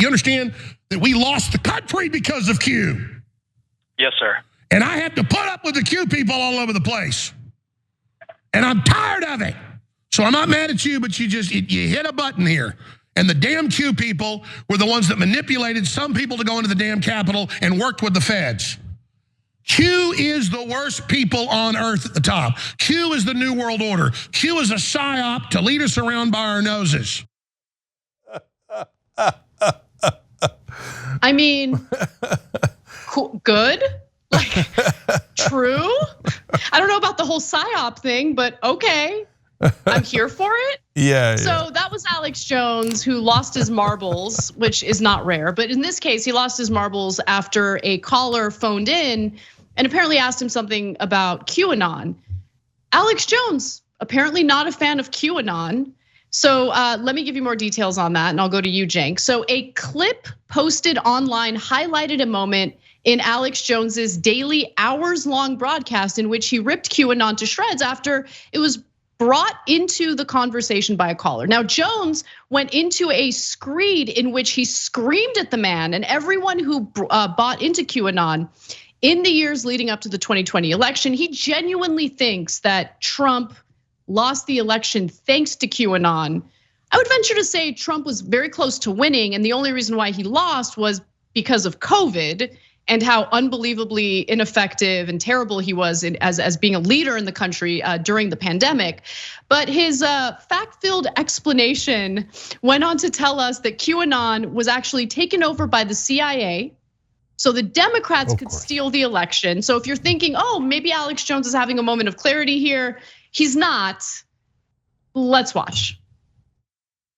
You understand that we lost the country because of Q? Yes, sir. And I have to put up with the Q people all over the place. And I'm tired of it. So I'm not mad at you, but you hit a button here. And the damn Q people were the ones that manipulated some people to go into the damn Capitol and worked with the feds. Q is the worst people on earth at the top. Q is the New World Order. Q is a psyop to lead us around by our noses. I mean, cool, good? Like, true? I don't know about the whole psyop thing, but okay. I'm here for it. Yeah. So that was Alex Jones, who lost his marbles, which is not rare. But in this case, he lost his marbles after a caller phoned in and apparently asked him something about QAnon. Alex Jones, apparently not a fan of QAnon. So let me give you more details on that, and I'll go to you, Cenk. So a clip posted online highlighted a moment in Alex Jones's daily hours-long broadcast in which he ripped QAnon to shreds after it was brought into the conversation by a caller. Now, Jones went into a screed in which he screamed at the man and everyone who bought into QAnon in the years leading up to the 2020 election. He genuinely thinks that Trump lost the election thanks to QAnon. I would venture to say Trump was very close to winning, and the only reason why he lost was because of COVID and how unbelievably ineffective and terrible he was as being a leader in the country during the pandemic. But his fact-filled explanation went on to tell us that QAnon was actually taken over by the CIA, so the Democrats could steal the election. So if you're thinking, oh, maybe Alex Jones is having a moment of clarity here, he's not. Let's watch.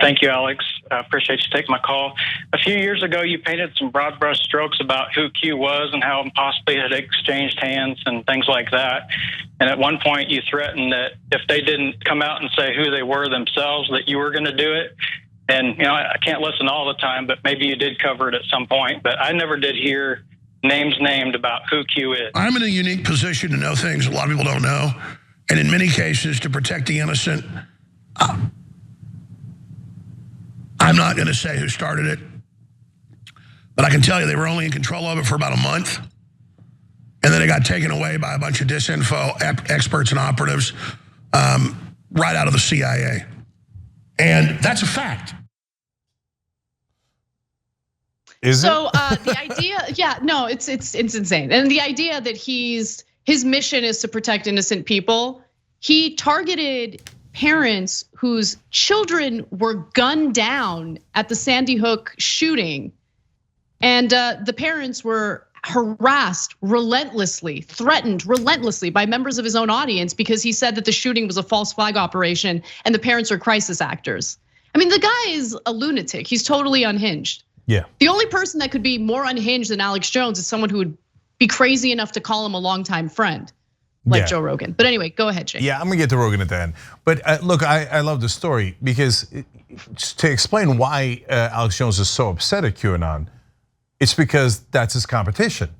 Thank you, Alex. I appreciate you taking my call. A few years ago, you painted some broad brush strokes about who Q was and how possibly it had exchanged hands and things like that. And at one point, you threatened that if they didn't come out and say who they were themselves, that you were going to do it. And I can't listen all the time, but maybe you did cover it at some point. But I never did hear names named about who Q is. I'm in a unique position to know things a lot of people don't know. And in many cases, to protect the innocent, I'm not going to say who started it, but I can tell you they were only in control of it for about a month. And then it got taken away by a bunch of disinfo experts and operatives right out of the CIA. And that's a fact. So the idea, it's insane. And the idea that his mission is to protect innocent people. He targeted parents whose children were gunned down at the Sandy Hook shooting. And the parents were harassed relentlessly, threatened relentlessly by members of his own audience because he said that the shooting was a false flag operation and the parents are crisis actors. I mean, the guy is a lunatic. He's totally unhinged. Yeah. The only person that could be more unhinged than Alex Jones is someone who would be crazy enough to call him a longtime friend, like Joe Rogan. But anyway, go ahead, Jay. Yeah, I'm gonna get to Rogan at the end. But look, I love the story because to explain why Alex Jones is so upset at QAnon, it's because that's his competition.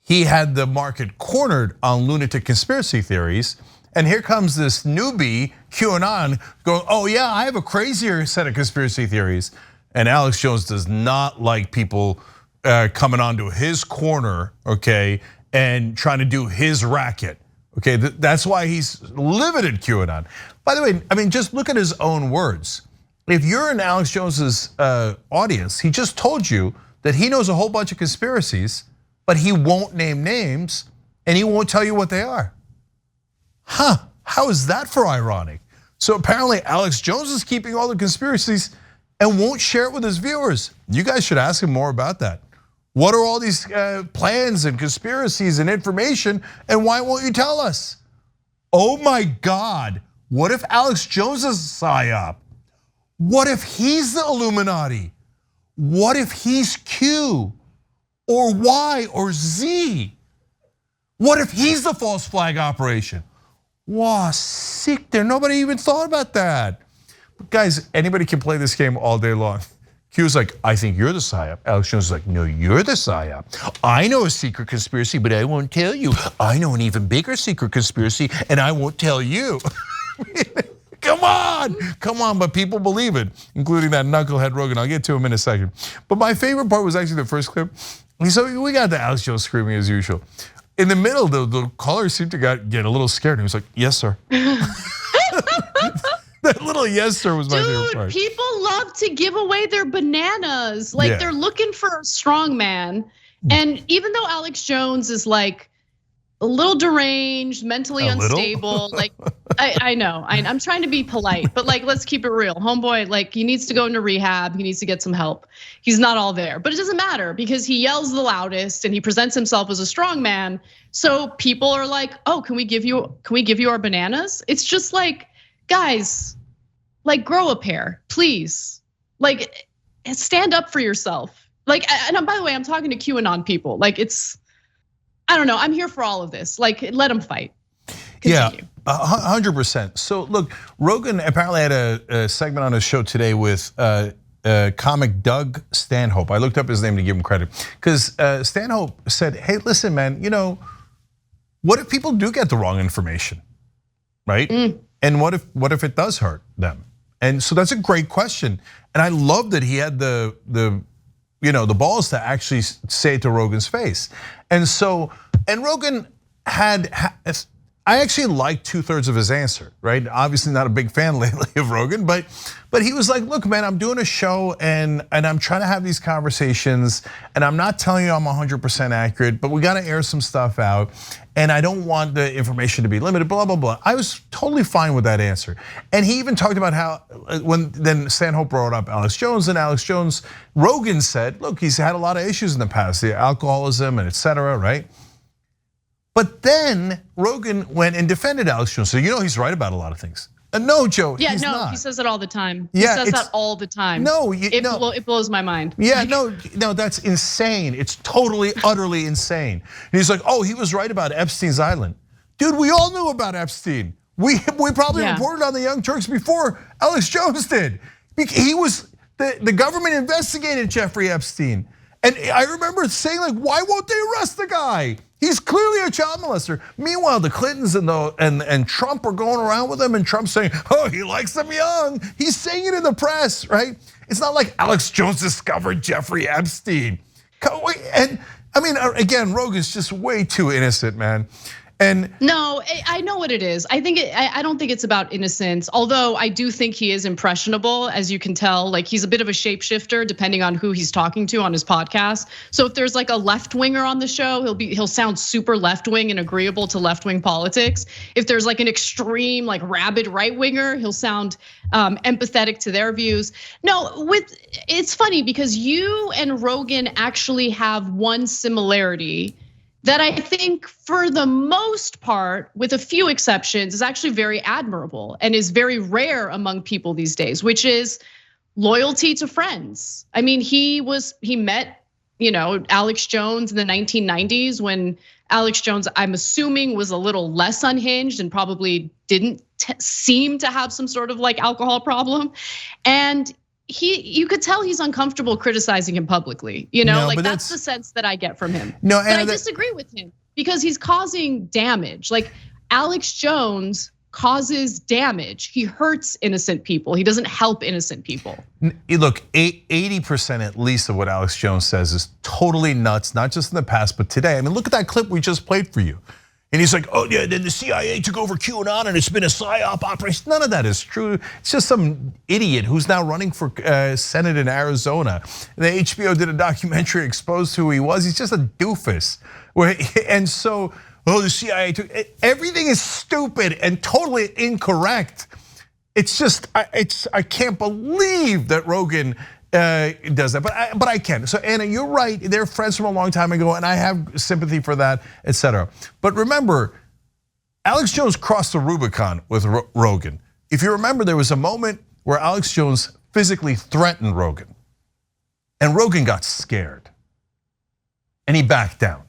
He had the market cornered on lunatic conspiracy theories. And here comes this newbie, QAnon, going, oh yeah, I have a crazier set of conspiracy theories. And Alex Jones does not like people coming onto his corner, okay, and trying to do his racket. Okay, that's why he's livid at QAnon. By the way, I mean, just look at his own words. If you're in Alex Jones's audience, he just told you that he knows a whole bunch of conspiracies, but he won't name names and he won't tell you what they are. Huh, how is that for ironic? So apparently Alex Jones is keeping all the conspiracies and won't share it with his viewers. You guys should ask him more about that. What are all these plans and conspiracies and information, and why won't you tell us? Oh my God, what if Alex Jones is a psyop? What if he's the Illuminati? What if he's Q or Y or Z? What if he's the false flag operation? Wow, sick there, nobody even thought about that. But guys, anybody can play this game all day long. Q's like, I think you're the psyop. Alex Jones is like, no, you're the psyop. I know a secret conspiracy, but I won't tell you. I know an even bigger secret conspiracy, and I won't tell you. come on, but people believe it, including that knucklehead Rogan. I'll get to him in a second. But my favorite part was actually the first clip. So we got the Alex Jones screaming as usual. In the middle, the caller seemed to get a little scared. He was like, "Yes, sir." That little "yes, sir" was my favorite part. Dude, people love to give away their bananas. Like they're looking for a strong man. And even though Alex Jones is like a little deranged, mentally unstable, like I know, I'm trying to be polite, but like let's keep it real. Homeboy, like he needs to go into rehab. He needs to get some help. He's not all there, but it doesn't matter because he yells the loudest and he presents himself as a strong man. So people are like, "Oh, can we give you our bananas?" It's just like, guys, like grow a pair, please. Like stand up for yourself. Like, and by the way, I'm talking to QAnon people. Like I don't know, I'm here for all of this. Like let them fight. Continue. Yeah, 100%. So look, Rogan apparently had a segment on his show today with comic Doug Stanhope. I looked up his name to give him credit. Because Stanhope said, hey, listen, man, what if people do get the wrong information, right? And what if it does hurt them? And so that's a great question. And I love that he had the balls to actually say it to Rogan's face. And Rogan I actually liked 2/3 of his answer, right? Obviously not a big fan lately of Rogan, but he was like, look, man, I'm doing a show and I'm trying to have these conversations and I'm not telling you I'm 100% accurate, but we gotta air some stuff out and I don't want the information to be limited, blah, blah, blah. I was totally fine with that answer. And he even talked about how, when then Stanhope brought up Alex Jones, Rogan said, look, he's had a lot of issues in the past, the alcoholism and etc., right? But then Rogan went and defended Alex Jones. So he's right about a lot of things. No, Joe, he's not. He says it all the time. He says that all the time. No, it blows my mind. Yeah, no, that's insane. It's totally, utterly insane. And he's like, oh, he was right about Epstein's Island. Dude, we all knew about Epstein. We probably reported on the Young Turks before Alex Jones did. He was, the government investigated Jeffrey Epstein. And I remember saying like, why won't they arrest the guy? He's clearly a child molester. Meanwhile, the Clintons and Trump are going around with him, and Trump's saying, "Oh, he likes them young." He's saying it in the press, right? It's not like Alex Jones discovered Jeffrey Epstein. And I mean, again, Rogan's just way too innocent, man. And no, I know what it is. I don't think it's about innocence. Although I do think he is impressionable, as you can tell. Like he's a bit of a shapeshifter, depending on who he's talking to on his podcast. So if there's like a left winger on the show, he'll sound super left wing and agreeable to left wing politics. If there's like an extreme, like rabid right winger, he'll sound empathetic to their views. No, it's funny because you and Rogan actually have one similarity that I think for the most part, with a few exceptions, is actually very admirable and is very rare among people these days, which is loyalty to friends. I mean, he met, Alex Jones in the 1990s when Alex Jones, I'm assuming, was a little less unhinged and probably didn't seem to have some sort of like alcohol problem. And you could tell he's uncomfortable criticizing him publicly, like that's the sense that I get from him. No, but I disagree with him because he's causing damage. Like Alex Jones causes damage. He hurts innocent people. He doesn't help innocent people. Look, 80% at least of what Alex Jones says is totally nuts, not just in the past, but today. I mean, look at that clip we just played for you. And he's like, oh yeah, then the CIA took over QAnon and it's been a PSYOP operation. None of that is true. It's just some idiot who's now running for Senate in Arizona. And the HBO did a documentary, exposed who he was. He's just a doofus. And so, the CIA took, everything is stupid and totally incorrect. It's just, I can't believe that Rogan does that, but I can. So Anna, you're right. They're friends from a long time ago, and I have sympathy for that, etc. But remember, Alex Jones crossed the Rubicon with Rogan. If you remember, there was a moment where Alex Jones physically threatened Rogan, and Rogan got scared, and he backed down.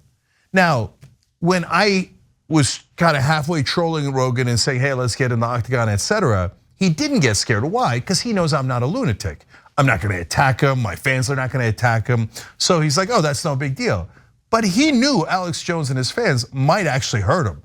Now, when I was kind of halfway trolling Rogan and saying, "Hey, let's get in the octagon," etc., he didn't get scared. Why? Because he knows I'm not a lunatic. I'm not gonna attack him, my fans are not gonna attack him. So he's like, oh, that's no big deal. But he knew Alex Jones and his fans might actually hurt him.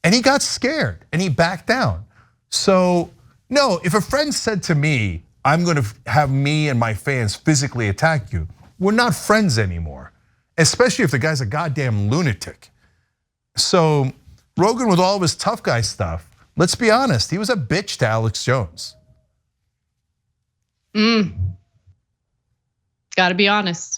And he got scared and he backed down. So No, if a friend said to me, I'm gonna have me and my fans physically attack you, we're not friends anymore, especially if the guy's a goddamn lunatic. So Rogan, with all of his tough guy stuff, let's be honest, he was a bitch to Alex Jones. Gotta be honest.